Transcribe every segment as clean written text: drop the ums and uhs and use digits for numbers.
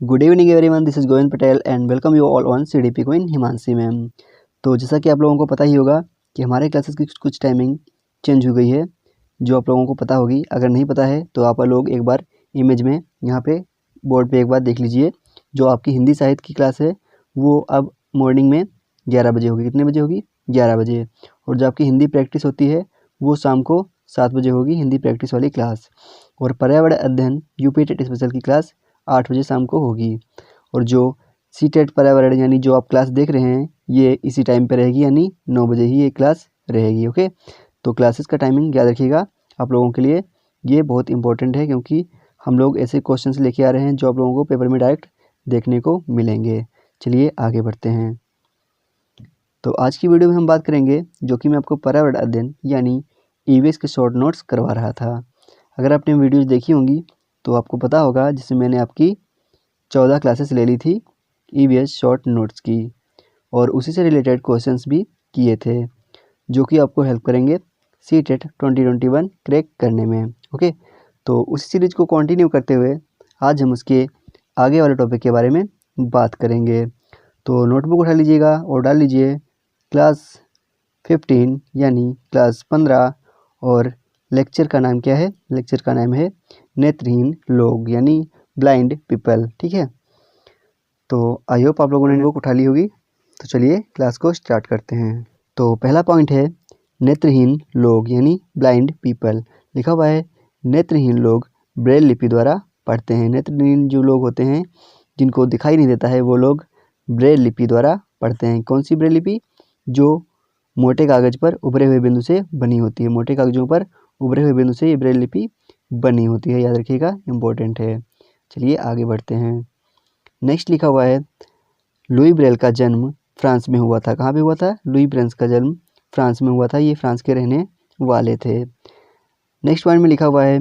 Good evening everyone, this is Govind Patel and welcome you all on CDP queen Himanshi ma'am. तो जैसा कि आप लोगों को पता ही होगा कि हमारे क्लासेस की कुछ टाइमिंग चेंज हो गई है, जो आप लोगों को पता होगी। अगर नहीं पता है तो आप लोग एक बार इमेज में यहाँ पे बोर्ड पे एक बार देख लीजिए। जो आपकी हिंदी साहित्य की क्लास है वो अब मॉर्निंग में 11 बजे होगी। कितने बजे होगी? 11 बजे। और जो आपकी हिंदी प्रैक्टिस होती है वो शाम को 7 बजे होगी, हिंदी प्रैक्टिस वाली क्लास। और पर्यावरण अध्ययन यूपी टेट स्पेशल की क्लास 8 बजे शाम को होगी। और जो सी टेट पर्यावरण यानी जो आप क्लास देख रहे हैं ये इसी टाइम पे रहेगी, यानी 9 बजे ही ये क्लास रहेगी। ओके, तो क्लासेस का टाइमिंग याद रखिएगा। आप लोगों के लिए ये बहुत इंपॉर्टेंट है, क्योंकि हम लोग ऐसे क्वेश्चंस लेके आ रहे हैं जो आप लोगों को पेपर में डायरेक्ट देखने को मिलेंगे। चलिए आगे बढ़ते हैं। तो आज की वीडियो में हम बात करेंगे जो कि मैं आपको पर्यावरण अध्ययन यानी ईवीएस के शॉर्ट नोट्स करवा रहा था। अगर आपने वीडियोज देखी होंगी तो आपको पता होगा, जिसमें मैंने आपकी 14 क्लासेस ले ली थी ईवीएस शॉर्ट नोट्स की, और उसी से रिलेटेड क्वेश्चंस भी किए थे जो कि आपको हेल्प करेंगे सी टेट 2021 क्रैक करने में। ओके, तो उसी सीरीज को कंटिन्यू करते हुए आज हम उसके आगे वाले टॉपिक के बारे में बात करेंगे। तो नोटबुक उठा लीजिएगा और डाल लीजिए क्लास 15 यानी क्लास 15, और लेक्चर का नाम क्या है? लेक्चर का नाम है नेत्रहीन लोग यानी ब्लाइंड पीपल। ठीक है, तो आई होप आप लोगों ने बुक उठा ली होगी। तो चलिए क्लास को स्टार्ट करते हैं। तो पहला पॉइंट है नेत्रहीन लोग यानी ब्लाइंड पीपल। लिखा हुआ है नेत्रहीन लोग ब्रेल लिपि द्वारा पढ़ते हैं। नेत्रहीन जो लोग होते हैं जिनको दिखाई नहीं देता है वो लोग ब्रेल लिपि द्वारा पढ़ते हैं। कौन सी ब्रेल लिपि? जो मोटे कागज़ पर उभरे हुए बिंदु से बनी होती है। मोटे कागजों पर उभरे हुए बिंदु से ये ब्रेल लिपि बनी होती है, याद रखिएगा, इम्पोर्टेंट है। चलिए आगे बढ़ते हैं। नेक्स्ट लिखा हुआ है लुई ब्रेल का जन्म फ्रांस में हुआ था। कहाँ पे हुआ था? लुई ब्रेल का जन्म फ्रांस में हुआ था। ये फ्रांस के रहने वाले थे। नेक्स्ट पॉइंट में लिखा हुआ है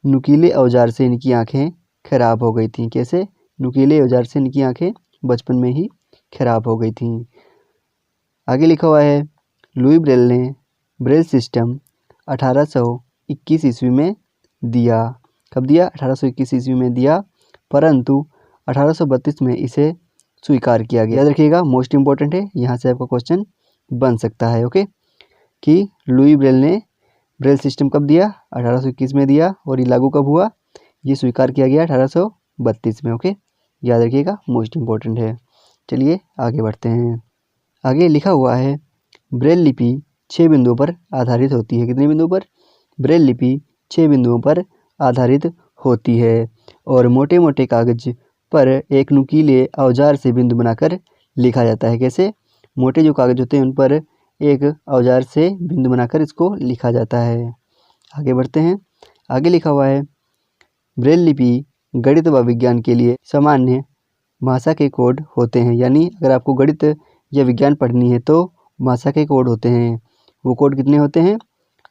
नुकीले औजार से इनकी आंखें खराब हो गई थीं। कैसे? नुकीले औजार से इनकी आंखें बचपन में ही खराब हो गई थीं। आगे लिखा हुआ है लुई ब्रेल ने ब्रेल सिस्टम 1821 ईस्वी में दिया। कब दिया? 1821 ईस्वी में दिया, परंतु 1832 में इसे स्वीकार किया गया। याद रखिएगा, मोस्ट इंपॉर्टेंट है, यहाँ से आपका क्वेश्चन बन सकता है। ओके, कि लुई ब्रेल ने ब्रेल सिस्टम कब दिया? 1821 में दिया, और ये लागू कब हुआ? ये स्वीकार किया गया 1832 में। ओके, याद रखिएगा, मोस्ट इंपॉर्टेंट है। चलिए आगे बढ़ते हैं। आगे लिखा हुआ है ब्रेल लिपि 6 बिंदुओं पर आधारित होती है। कितने बिंदुओं पर? ब्रेल लिपि 6 बिंदुओं पर आधारित होती है, और मोटे मोटे कागज पर एक नुकीले औजार से बिंदु बनाकर लिखा जाता है। कैसे? मोटे जो कागज होते हैं उन पर एक औजार से बिंदु बनाकर इसको लिखा जाता है। आगे बढ़ते हैं। आगे लिखा हुआ है ब्रेल लिपि गणित व विज्ञान के लिए सामान्य भाषा के कोड होते हैं। यानी अगर आपको गणित या विज्ञान पढ़नी है तो भाषा के कोड होते हैं। वो कोड कितने होते हैं?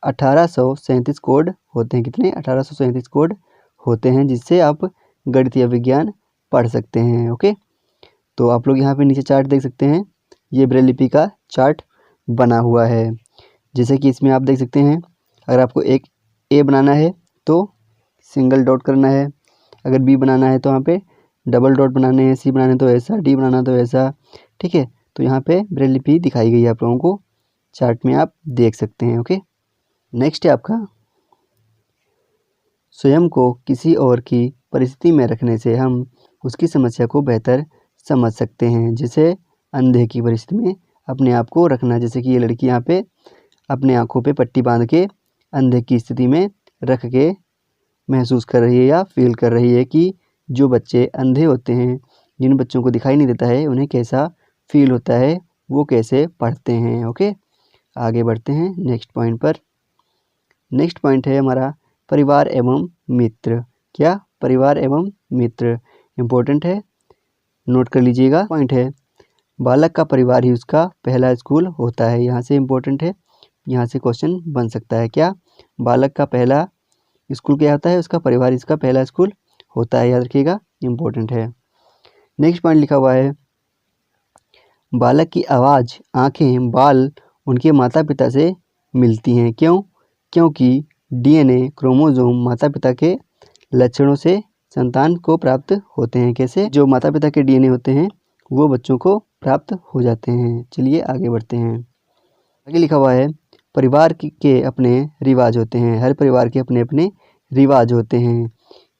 1837 कोड होते हैं। कितने? 1837 कोड होते हैं, जिससे आप गणित या विज्ञान पढ़ सकते हैं। ओके, तो आप लोग यहाँ पे नीचे चार्ट देख सकते हैं, ये ब्रेल लिपि का चार्ट बना हुआ है। जैसे कि इसमें आप देख सकते हैं, अगर आपको एक ए बनाना है तो सिंगल डॉट करना है, अगर बी बनाना है तो यहाँ पे डबल डॉट बनाने हैं, सी बनाना है तो ऐसा, डी बनाना तो ऐसा। ठीक है, तो यहाँ पे ब्रेल लिपि दिखाई गई है, आप लोगों को चार्ट में आप देख सकते हैं। ओके, नेक्स्ट है आपका स्वयं को किसी और की परिस्थिति में रखने से हम उसकी समस्या को बेहतर समझ सकते हैं। जैसे अंधे की परिस्थिति में अपने आप को रखना, जैसे कि ये लड़की यहाँ पे अपने आँखों पे पट्टी बांध के अंधे की स्थिति में रख के महसूस कर रही है या फील कर रही है कि जो बच्चे अंधे होते हैं, जिन बच्चों को दिखाई नहीं देता है, उन्हें कैसा फील होता है, वो कैसे पढ़ते हैं। ओके, आगे बढ़ते हैं नेक्स्ट पॉइंट पर। नेक्स्ट पॉइंट है हमारा परिवार एवं मित्र। क्या? परिवार एवं मित्र इम्पोर्टेंट है, नोट कर लीजिएगा। पॉइंट है बालक का परिवार ही उसका पहला स्कूल होता है। यहाँ से इम्पोर्टेंट है, यहाँ से क्वेश्चन बन सकता है। क्या? बालक का पहला स्कूल क्या होता है? उसका परिवार इसका पहला स्कूल होता है, याद रखिएगा, इम्पोर्टेंट है। नेक्स्ट पॉइंट लिखा हुआ है बालक की आवाज़, आँखें, बाल उनके माता पिता से मिलती हैं। क्यों? क्योंकि डीएनए क्रोमोसोम माता पिता के लक्षणों से संतान को प्राप्त होते हैं। कैसे? जो माता पिता के डीएनए होते हैं वो बच्चों को प्राप्त हो जाते हैं। चलिए आगे बढ़ते हैं। आगे लिखा हुआ है परिवार के अपने रिवाज होते हैं। हर परिवार के अपने अपने रिवाज होते हैं।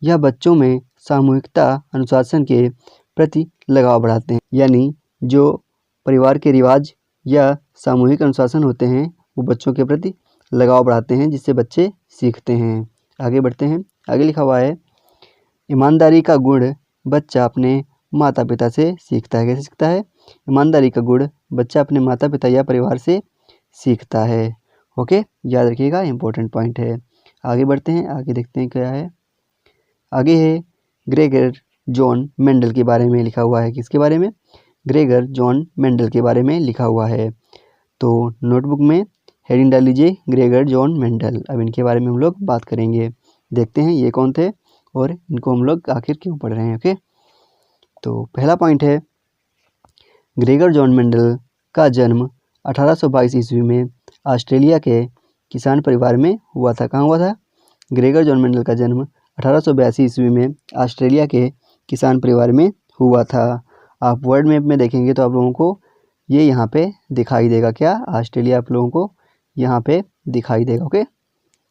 यह बच्चों में सामूहिकता अनुशासन के प्रति लगाव बढ़ाते हैं। यानी जो परिवार के रिवाज या सामूहिक अनुशासन होते हैं वो बच्चों के प्रति लगाव बढ़ाते हैं, जिससे बच्चे सीखते हैं। आगे बढ़ते हैं। आगे लिखा हुआ है ईमानदारी का गुण बच्चा अपने माता पिता से सीखता है। कैसे सीखता है? ईमानदारी का गुण बच्चा अपने माता पिता या परिवार से सीखता है। ओके, याद रखिएगा, इंपॉर्टेंट पॉइंट है। आगे बढ़ते हैं। आगे देखते हैं क्या है। आगे है ग्रेगर जॉन मेंडल के बारे में लिखा हुआ है। किसके बारे में? ग्रेगर जॉन मेंडल के बारे में लिखा हुआ है। तो नोटबुक में हेडिंग डाल लीजिए ग्रेगर जॉन मेंडल। अब इनके बारे में हम लोग बात करेंगे। देखते हैं ये कौन थे और इनको हम लोग आखिर क्यों पढ़ रहे हैं। ओके, तो पहला पॉइंट है ग्रेगर जॉन मेंडल का जन्म 1822 ईस्वी में ऑस्ट्रेलिया के किसान परिवार में हुआ था। कहाँ हुआ था? ग्रेगर जॉन मेंडल का जन्म 1882 ईस्वी में ऑस्ट्रेलिया के किसान परिवार में हुआ था। आप वर्ल्ड मैप में देखेंगे तो आप लोगों को ये यहाँ पे दिखाई देगा। क्या? ऑस्ट्रेलिया आप लोगों को यहाँ पे दिखाई देगा। ओके,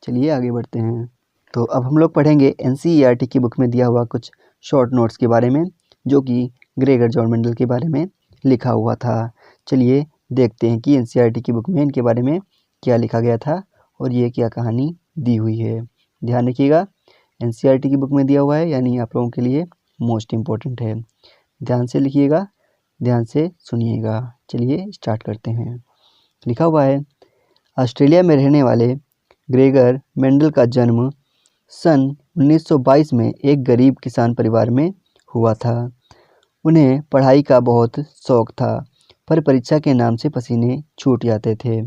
चलिए आगे बढ़ते हैं। तो अब हम लोग पढ़ेंगे एनसीईआरटी की बुक में दिया हुआ कुछ शॉर्ट नोट्स के बारे में, जो कि ग्रेगर जॉन मेंडल के बारे में लिखा हुआ था। चलिए देखते हैं कि एनसीईआरटी की बुक में इनके बारे में क्या लिखा गया था और ये क्या कहानी दी हुई है। ध्यान रखिएगा, एनसीईआरटी की बुक में दिया हुआ है, यानी आप लोगों के लिए मोस्ट इम्पोर्टेंट है। ध्यान से लिखिएगा, ध्यान से सुनिएगा। चलिए स्टार्ट करते हैं। लिखा हुआ है ऑस्ट्रेलिया में रहने वाले ग्रेगर मेंडल का जन्म सन 1922 में एक गरीब किसान परिवार में हुआ था। उन्हें पढ़ाई का बहुत शौक था, पर परीक्षा के नाम से पसीने छूट जाते थे।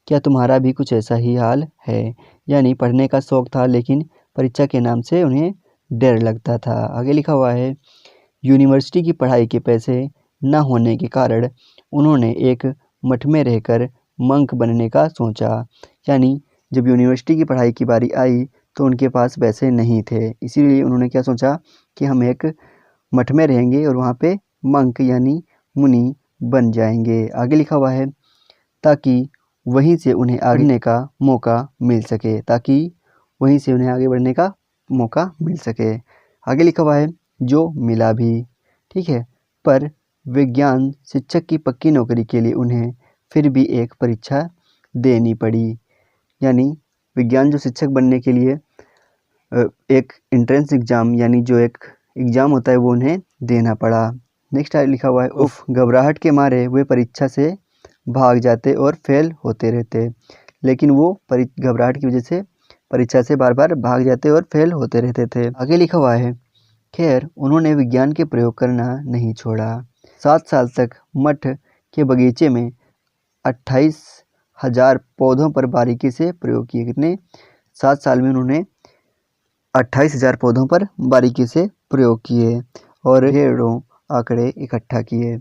क्या तुम्हारा भी कुछ ऐसा ही हाल है? यानी पढ़ने का शौक था लेकिन परीक्षा के नाम से उन्हें डर लगता था। आगे लिखा हुआ है यूनिवर्सिटी की पढ़ाई के पैसे न होने के कारण उन्होंने एक मठ में रहकर मंक बनने का सोचा। यानी जब यूनिवर्सिटी की पढ़ाई की बारी आई तो उनके पास पैसे नहीं थे, इसीलिए उन्होंने क्या सोचा कि हम एक मठ में रहेंगे और वहाँ पे मंक यानी मुनि बन जाएंगे। आगे लिखा हुआ है ताकि वहीं से उन्हें आगे बढ़ने का मौका मिल सके, ताकि वहीं से उन्हें आगे बढ़ने का मौका मिल सके। आगे लिखा हुआ है जो मिला भी, ठीक है, पर विज्ञान शिक्षक की पक्की नौकरी के लिए उन्हें फिर भी एक परीक्षा देनी पड़ी। यानी विज्ञान जो शिक्षक बनने के लिए एक एंट्रेंस एग्ज़ाम यानी जो एक एग्ज़ाम होता है वो उन्हें देना पड़ा। नेक्स्ट लिखा हुआ है उफ, घबराहट के मारे वे परीक्षा से भाग जाते और फेल होते रहते। लेकिन वो घबराहट की वजह से परीक्षा से बार बार भाग जाते और फेल होते रहते थे। आगे लिखा हुआ है खैर उन्होंने विज्ञान के प्रयोग करना नहीं छोड़ा। 7 साल तक मठ के बगीचे में 28,000 पौधों पर बारीकी से प्रयोग किए। कितने? 7 साल में उन्होंने 28,000 पौधों पर बारीकी से प्रयोग किए और ढेरों आंकड़े इकट्ठा किए।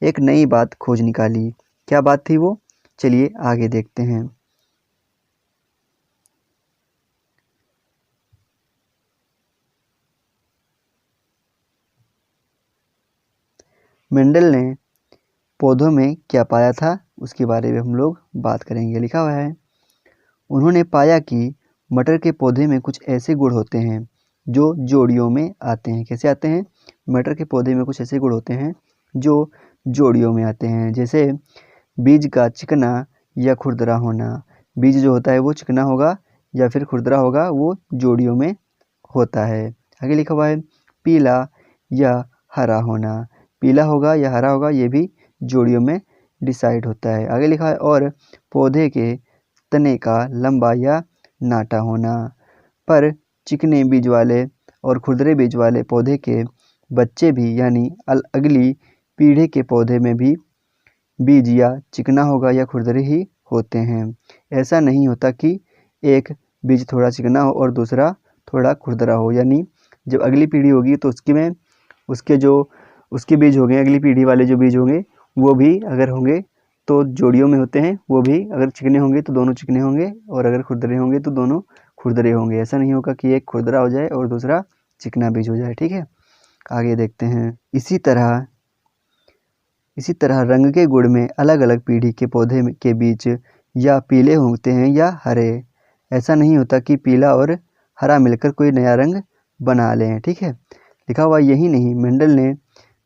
एक नई बात खोज निकाली। क्या बात थी वो? चलिए आगे देखते हैं। मेंडल ने पौधों में क्या पाया था उसके बारे में हम लोग बात करेंगे। लिखा हुआ है उन्होंने पाया कि मटर के पौधे में कुछ ऐसे गुण होते हैं जो जोड़ियों में आते हैं। कैसे आते हैं? मटर के पौधे में कुछ ऐसे गुण होते हैं जो जोड़ियों में आते हैं। जैसे बीज का चिकना या खुरदरा होना। बीज जो होता है वो चिकना होगा या फिर खुरदरा होगा, वो जोड़ियों में होता है। आगे लिखा हुआ है पीला या हरा होना। पीला होगा या हरा होगा ये भी जोड़ियों में डिसाइड होता है। आगे लिखा है और पौधे के तने का लंबा या नाटा होना। पर चिकने बीज वाले और खुरदरे बीज वाले पौधे के बच्चे भी यानी अगली पीढ़ी के पौधे में भी बीज या चिकना होगा या खुरदरे ही होते हैं। ऐसा नहीं होता कि एक बीज थोड़ा चिकना हो और दूसरा थोड़ा खुरदरा हो। यानी जब अगली पीढ़ी होगी तो उसके बीज होंगे, अगली पीढ़ी वाले जो बीज होंगे वो भी अगर होंगे तो जोड़ियों में होते हैं। वो भी अगर चिकने होंगे तो दोनों चिकने होंगे और अगर खुरदरे होंगे तो दोनों खुरदरे होंगे। ऐसा नहीं होगा कि एक खुरदरा हो जाए और दूसरा चिकना बीज हो जाए। ठीक है, आगे देखते हैं। इसी तरह रंग के गुण में अलग अलग पीढ़ी के पौधे के बीज या पीले होते हैं या हरे। ऐसा नहीं होता कि पीला और हरा मिलकर कोई नया रंग बना लें। ठीक है, लिखा हुआ यही नहीं, मेंडल ने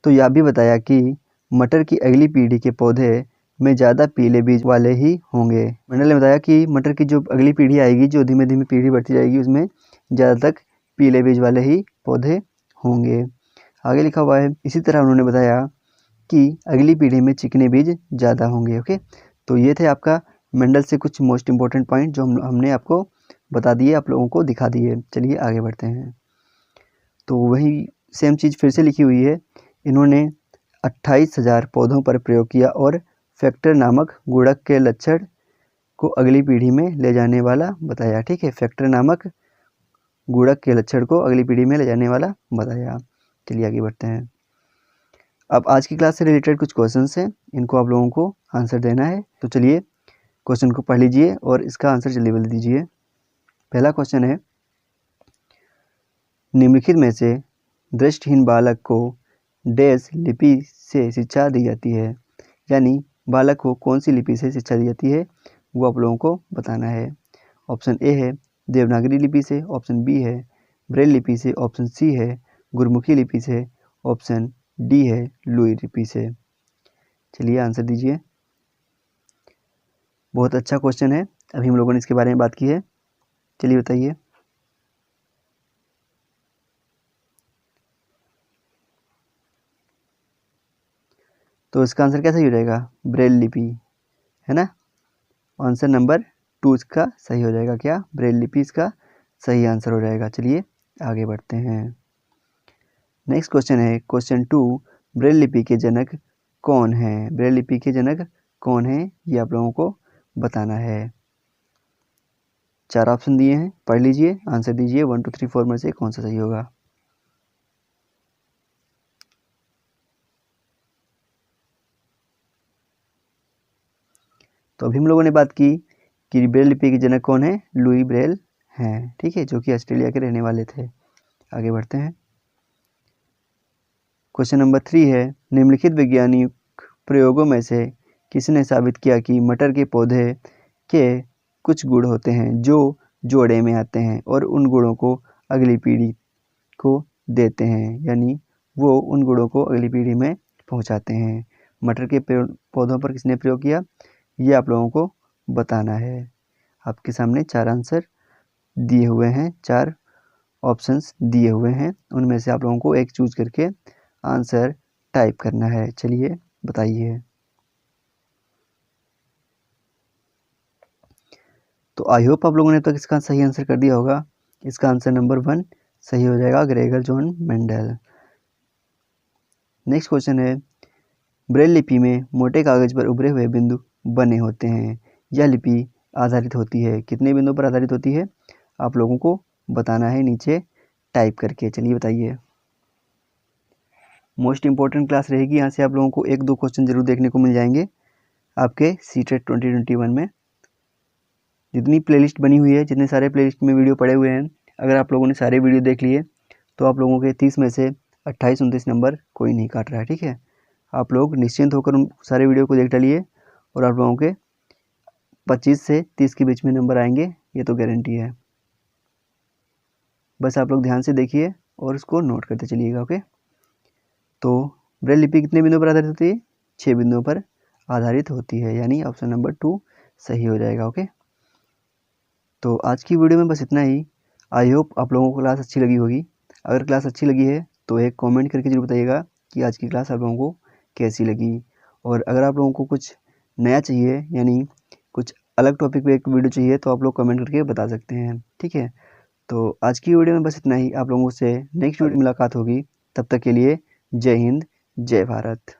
तो यह भी बताया कि मटर की अगली पीढ़ी के पौधे में ज़्यादा पीले बीज वाले ही होंगे। मेंडल ने बताया कि मटर की जो अगली पीढ़ी आएगी, जो धीमे धीमे पीढ़ी बढ़ती जाएगी, उसमें ज़्यादा तक पीले बीज वाले ही पौधे होंगे। आगे लिखा हुआ है, इसी तरह उन्होंने बताया कि अगली पीढ़ी में चिकने बीज ज़्यादा होंगे। ओके, तो ये थे आपका मेंडल से कुछ मोस्ट इम्पोर्टेंट पॉइंट जो हमने आपको बता दिए, आप लोगों को दिखा दिए। चलिए आगे बढ़ते हैं। तो वही सेम चीज़ फिर से लिखी हुई है। इन्होंने 28,000 पौधों पर प्रयोग किया और फैक्टर नामक गुणक के लक्षण को अगली पीढ़ी में ले जाने वाला बताया। ठीक है, फैक्टर नामक गुणक के लक्षण को अगली पीढ़ी में ले जाने वाला बताया। चलिए आगे बढ़ते हैं। अब आज की क्लास से रिलेटेड कुछ क्वेश्चंस हैं, इनको आप लोगों को आंसर देना है। तो चलिए क्वेश्चन को पढ़ लीजिए और इसका आंसर जल्दी बता दीजिए। पहला क्वेश्चन है, निम्नलिखित में से दृष्टिहीन बालक को डैश लिपि से शिक्षा दी जाती है, यानी बालक को कौन सी लिपि से शिक्षा दी जाती है वो आप लोगों को बताना है। ऑप्शन ए है देवनागरी लिपि से, ऑप्शन बी है ब्रेल लिपि से, ऑप्शन सी है गुरमुखी लिपि से, ऑप्शन डी है लुई लिपि से। चलिए आंसर दीजिए। बहुत अच्छा क्वेश्चन है, अभी हम लोगों ने इसके बारे में बात की है। चलिए बताइए। तो इसका आंसर क्या सही हो जाएगा? ब्रेल लिपि, है ना। आंसर नंबर 2 इसका सही हो जाएगा। क्या? ब्रेल लिपि इसका सही आंसर हो जाएगा। चलिए आगे बढ़ते हैं। नेक्स्ट क्वेश्चन है क्वेश्चन 2, ब्रेल लिपि के जनक कौन है? ब्रेल लिपि के जनक कौन है ये आप लोगों को बताना है। 4 ऑप्शन दिए हैं, पढ़ लीजिए, आंसर दीजिए। 1 2 3 4 में से कौन सा सही होगा। तो अभी हम लोगों ने बात की कि ब्रेल लिपि के जनक कौन है? लुई ब्रेल हैं। ठीक है, जो कि ऑस्ट्रेलिया के रहने वाले थे। आगे बढ़ते हैं। क्वेश्चन नंबर 3 है, निम्नलिखित वैज्ञानिक प्रयोगों में से किसने साबित किया कि मटर के पौधे के कुछ गुण होते हैं जो जोड़े में आते हैं और उन गुणों को अगली पीढ़ी को देते हैं, यानी वो उन गुणों को अगली पीढ़ी में पहुंचाते हैं। मटर के पौधों पर किसने प्रयोग किया ये आप लोगों को बताना है। आपके सामने 4 आंसर दिए हुए हैं, 4 ऑप्शंस दिए हुए हैं, उनमें से आप लोगों को एक चूज करके आंसर टाइप करना है। चलिए बताइए। तो आई होप आप लोगों ने अब तक इसका सही आंसर कर दिया होगा। इसका आंसर नंबर 1 सही हो जाएगा, Gregor John Mendel. Next question है, ब्रेल लिपि में मोटे कागज पर उभरे हुए बिंदु बने होते हैं। यह लिपि आधारित होती है, कितने बिंदुओं पर आधारित होती है आप लोगों को बताना है नीचे टाइप करके। चलिए बताइए। मोस्ट इंपॉर्टेंट क्लास रहेगी, यहाँ से आप लोगों को 1-2 क्वेश्चन जरूर देखने को मिल जाएंगे आपके सीटेट 2021 में। जितनी प्लेलिस्ट बनी हुई है, जितने सारे प्लेलिस्ट में वीडियो पड़े हुए हैं, अगर आप लोगों ने सारे वीडियो देख लिए तो आप लोगों के 30 में से 28-29 नंबर कोई नहीं काट रहा है। ठीक है, आप लोग निश्चिंत होकर उन सारे वीडियो को देख डालिए और आप लोगों के 25 से 30 के बीच में नंबर आएंगे, ये तो गारंटी है। बस आप लोग ध्यान से देखिए और उसको नोट करते चलिएगा। ओके, तो ब्रेल लिपि कितने बिंदुओं पर आधारित होती है? 6 बिंदुओं पर आधारित होती है, यानी ऑप्शन नंबर 2 सही हो जाएगा। ओके, तो आज की वीडियो में बस इतना ही। आई होप आप लोगों को क्लास अच्छी लगी होगी। अगर क्लास अच्छी लगी है तो एक कमेंट करके जरूर बताइएगा कि आज की क्लास आप लोगों को कैसी लगी। और अगर आप लोगों को कुछ नया चाहिए, यानी कुछ अलग टॉपिक पे एक वीडियो चाहिए, तो आप लोग कमेंट करके बता सकते हैं। ठीक है, तो आज की वीडियो में बस इतना ही। आप लोगों से नेक्स्ट वीडियो मुलाकात होगी, तब तक के लिए जय हिंद, जय भारत।